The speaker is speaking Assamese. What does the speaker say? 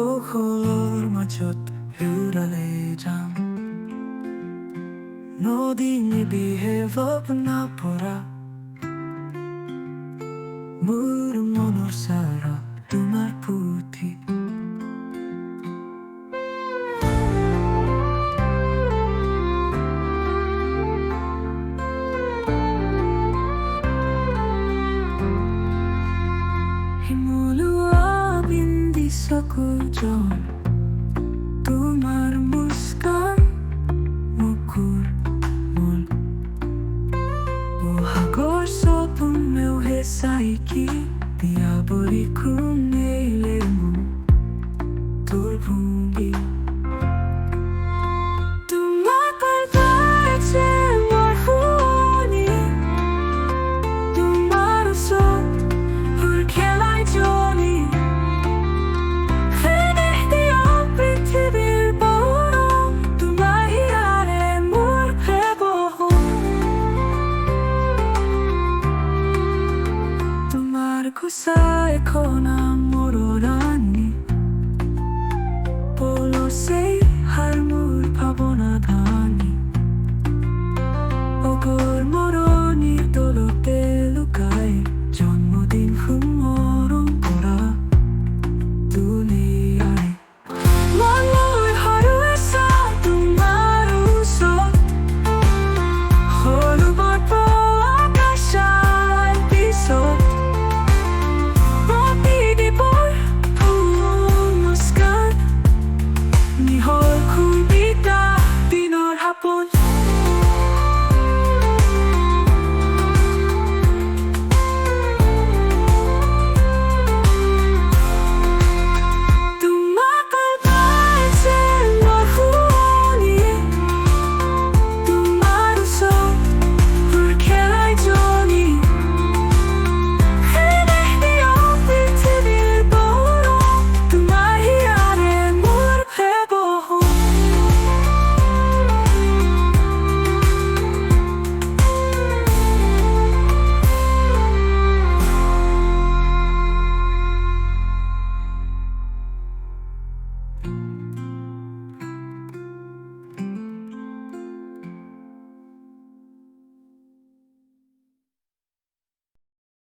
ওখলৰ মাজত হেৰালে যাম নদী নিবিহে ভাৱনা পৰা মোৰ মনৰ চাৰা তোমাৰ পুথি চকুজন তোমাৰ মুস্কান মুকুৰ মূল বহাগৰ সপোনেও হেঁচাইকি দিয়া বৰষুণেলে মোৰ তোৰ ভুগি Kusay ko na mororani Polo say harmur pabonadani Ogor moroni dolote lukay Jonmodin humorong pora Dune